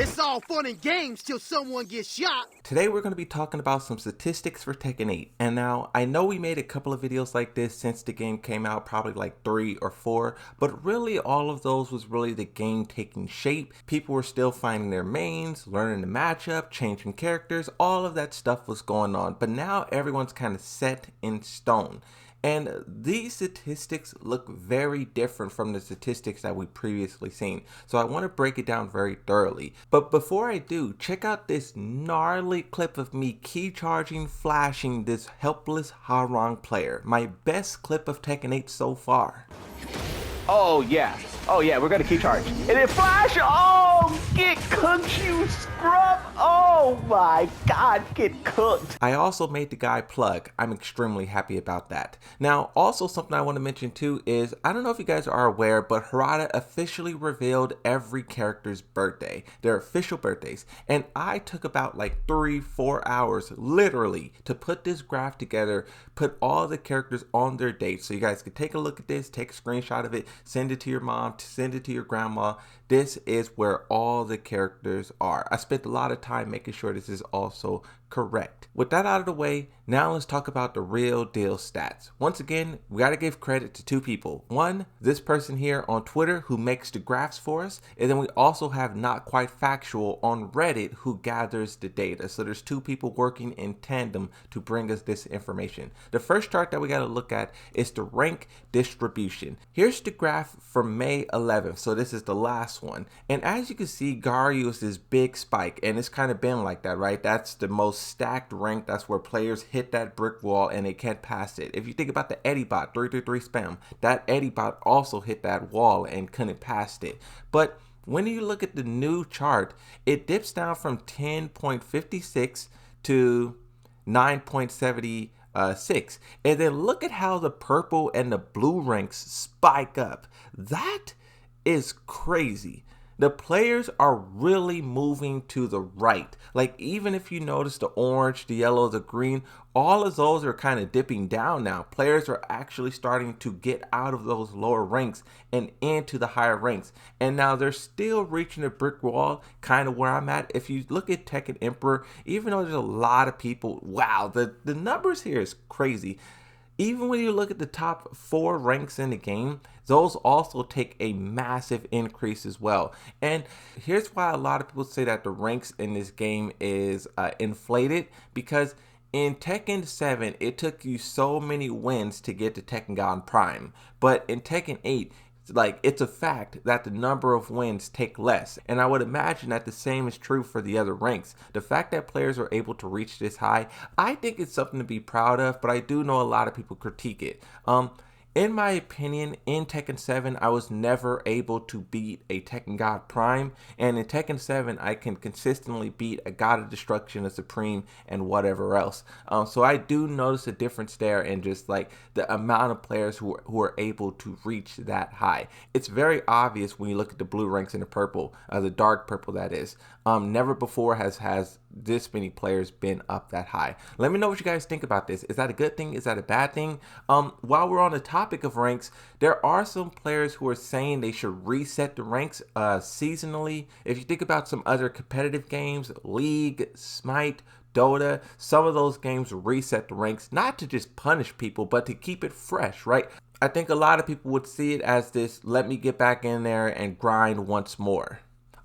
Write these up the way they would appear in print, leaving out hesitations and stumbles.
It's all fun and games till someone gets shot. Today we're going to be talking about some statistics for Tekken 8. And now, I know we made a couple of videos like this since the game came out, probably like 3 or 4, but really all of those was really the game taking shape. People were still finding their mains, learning the matchup, changing characters, all of that stuff was going on. But now everyone's kind of set in stone. And these statistics look very different from the statistics that we previously seen. So I want to break it down very thoroughly. But before I do, check out this gnarly clip of me key charging, flashing this helpless Harang player. My best clip of Tekken 8 so far. Oh yeah, we're gonna key charge. And then flash! Oh, get cooked, you scrub! Oh my god, get cooked! I also made the guy plug. I'm extremely happy about that. Now, also something I want to mention too is, I don't know if you guys are aware, but Harada officially revealed every character's birthday, their official birthdays. And I took about like 3-4 hours, literally, to put this graph together, put all the characters on their dates. So you guys can take a look at this, take a screenshot of it, send it to your mom, send it to your grandma. This is where all the characters are. I spent a lot of time making sure this is also correct. With that out of the way, now let's talk about the real deal stats. Once again, we got to give credit to two people. One, this person here on Twitter who makes the graphs for us, and then we also have Not Quite Factual on Reddit who gathers the data. So there's two people working in tandem to bring us this information. The first chart that we got to look at is the rank distribution. Here's the graph for May 11th. So this is the last one. And as you can see, Garyu is this big spike, and it's kind of been like that, right? That's the most stacked rank. That's where players hit that brick wall and they can't pass it. If you think about the Eddie bot 333 spam, that Eddie bot also hit that wall and couldn't pass it. But when you look at the new chart, it dips down from 10.56 to 9.76, and then look at how the purple and the blue ranks spike up. That is crazy. The players are really moving to the right. Like, even if you notice the orange, the yellow, the green, all of those are kind of dipping down now. Players are actually starting to get out of those lower ranks and into the higher ranks. And now they're still reaching a brick wall, kind of where I'm at. If you look at Tekken Emperor, even though there's a lot of people, wow, the numbers here is crazy. Even when you look at the top 4 ranks in the game, those also take a massive increase as well. And here's why a lot of people say that the ranks in this game is inflated, because in Tekken 7, it took you so many wins to get to Tekken God Prime. But in Tekken 8, like, it's a fact that the number of wins take less, and I would imagine that the same is true for the other ranks. The fact that players are able to reach this high, I think it's something to be proud of, but I do know a lot of people critique it. In my opinion, in Tekken 7, I was never able to beat a Tekken God Prime, and in Tekken 7, I can consistently beat a God of Destruction, a Supreme, and whatever else. So I do notice a difference there in just like the amount of players who are able to reach that high. It's very obvious when you look at the blue ranks and the purple, the dark purple that is. Never before has this many players been up that high. Let me know what you guys think about this. Is that a good thing? Is that a bad thing? While we're on the topic of ranks, there are some players who are saying they should reset the ranks seasonally. If you think about some other competitive games, League, Smite, Dota, some of those games reset the ranks, not to just punish people, but to keep it fresh, right? I think a lot of people would see it as this, let me get back in there and grind once more.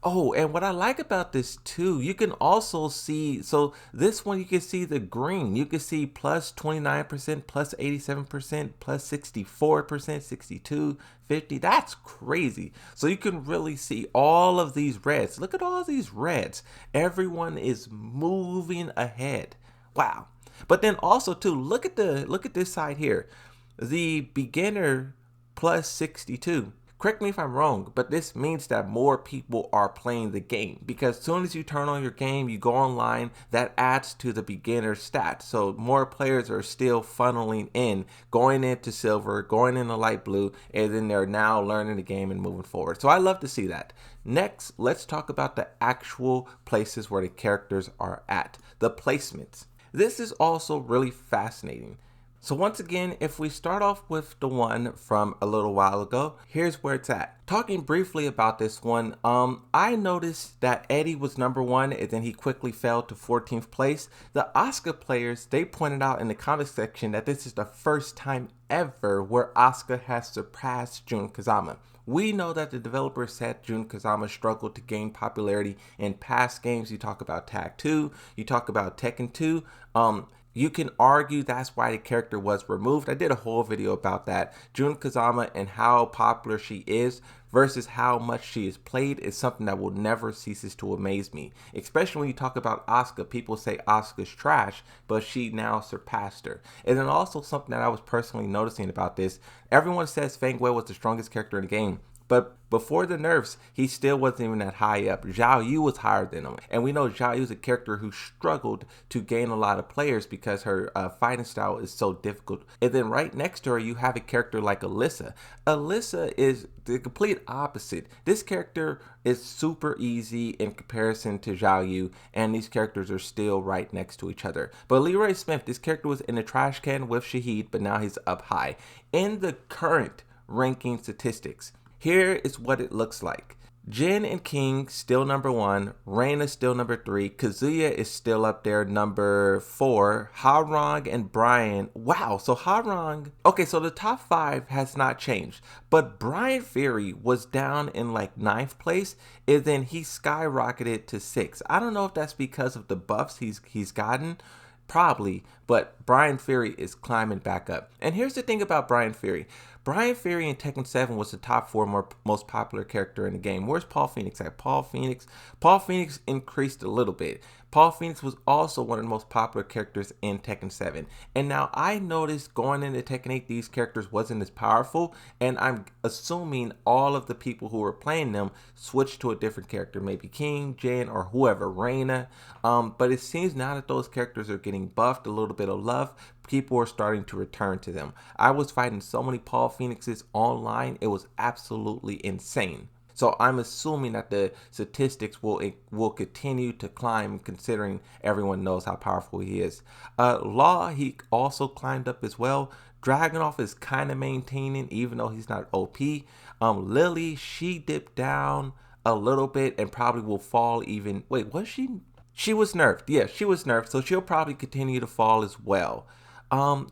Oh, and what I like about this too, you can also see, so this one you can see the green. You can see plus 29%, plus 87%, plus 64%, 62, 50. That's crazy. So you can really see all of these reds. Look at all these reds. Everyone is moving ahead. Wow. But then also too, look at this side here. The beginner plus 62. Correct me if I'm wrong, but this means that more people are playing the game, because as soon as you turn on your game, you go online, that adds to the beginner stats. So more players are still funneling in, going into silver, going into light blue, and then they're now learning the game and moving forward. So I love to see that. Next, let's talk about the actual places where the characters are at, the placements. This is also really fascinating. So once again, if we start off with the one from a little while ago, here's where it's at. Talking briefly about this one, I noticed that Eddie was #1 and then he quickly fell to 14th place. The Asuka players, they pointed out in the comment section that this is the first time ever where Asuka has surpassed Jun Kazama. We know that the developers said Jun Kazama struggled to gain popularity in past games. You talk about Tag 2, you talk about Tekken 2. You can argue that's why the character was removed. I did a whole video about that. Jun Kazama and how popular she is versus how much she is played is something that will never ceases to amaze me. Especially when you talk about Asuka, people say Asuka's trash, but she now surpassed her. And then also something that I was personally noticing about this, everyone says Fang Wei was the strongest character in the game. But before the nerfs, he still wasn't even that high up. Zhao Yu was higher than him. And we know Zhao Yu is a character who struggled to gain a lot of players because her fighting style is so difficult. And then right next to her, you have a character like Alyssa. Alyssa is the complete opposite. This character is super easy in comparison to Zhao Yu, and these characters are still right next to each other. But Leroy Smith, this character was in the trash can with Shahid, but now he's up high. In the current ranking statistics, here is what it looks like. Jin and King still #1, Reina still #3, Kazuya is still up there #4, Harong and Brian. Wow, so Harong, okay, so the top 5 has not changed, but Brian Fury was down in like 9th place, and then he skyrocketed to 6th. I don't know if that's because of the buffs he's gotten, probably, but Brian Fury is climbing back up. And here's the thing about Brian Fury. Brian Fury in Tekken 7 was the top 4 most popular character in the game. Where's Paul Phoenix at? Paul Phoenix increased a little bit. Paul Phoenix was also one of the most popular characters in Tekken 7. And now I noticed going into Tekken 8, these characters wasn't as powerful. And I'm assuming all of the people who were playing them switched to a different character. Maybe King, Jin, or whoever, Reina. But it seems now that those characters are getting buffed, a little bit of love, people are starting to return to them. I was fighting so many Paul Phoenixes online, it was absolutely insane. So I'm assuming that the statistics will continue to climb, considering everyone knows how powerful he is. Law, he also climbed up as well. Dragunov is kind of maintaining, even though he's not OP. Lily, she dipped down a little bit and probably will fall even. Wait, was she? She was nerfed. Yeah, she was nerfed, so she'll probably continue to fall as well.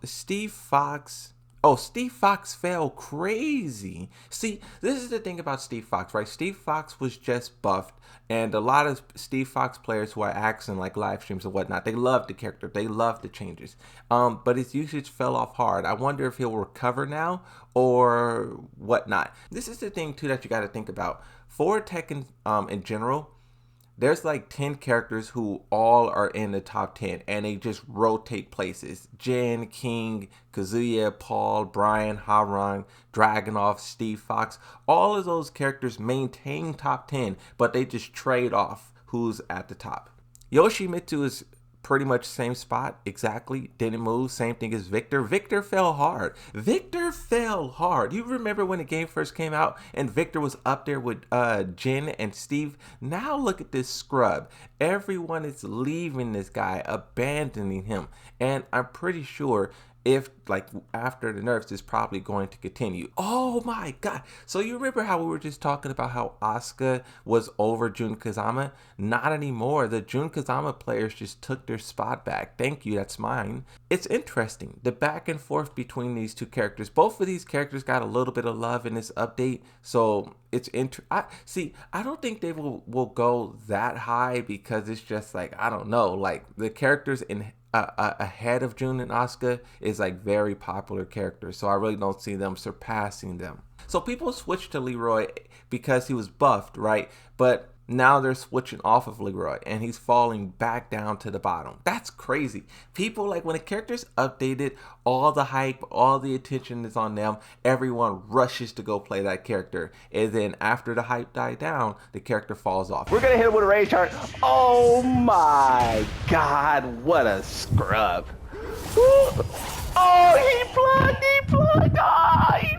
Steve Fox. Oh, Steve Fox fell crazy. See, this is the thing about Steve Fox, right? Steve Fox was just buffed, and a lot of Steve Fox players who I asked in like live streams and whatnot, they love the character, they love the changes. But his usage fell off hard. I wonder if he'll recover now or whatnot. This is the thing too that you got to think about. For Tekken in general, there's like 10 characters who all are in the top 10 and they just rotate places. Jin, King, Kazuya, Paul, Brian, Harong, Dragunov, Steve Fox. All of those characters maintain top 10, but they just trade off who's at the top. Yoshimitsu is pretty much same spot, exactly, didn't move, same thing as Victor. Victor fell hard. Victor fell hard. You remember when the game first came out and Victor was up there with Jin and Steve? Now look at this scrub. Everyone is leaving this guy, abandoning him, and I'm pretty sure if like after the nerfs is probably going to continue. Oh my god. So you remember how we were just talking about how Asuka was over Jun Kazama? Not anymore. The Jun Kazama players just took their spot back. Thank you, that's mine. It's interesting, the back and forth between these two characters. Both of these characters got a little bit of love in this update, so it's I don't think they will go that high because it's just like, I don't know, like the characters in ahead of Jun and Asuka is like very popular characters, so I really don't see them surpassing them. So people switched to Leroy because he was buffed, right? But now they're switching off of Leroy and he's falling back down to the bottom. That's crazy. People, like, when a character's updated, all the hype, all the attention is on them. Everyone rushes to go play that character. And then after the hype died down, the character falls off. We're going to hit him with a rage chart. Oh my god, what a scrub. Oh, he plugged. Oh, he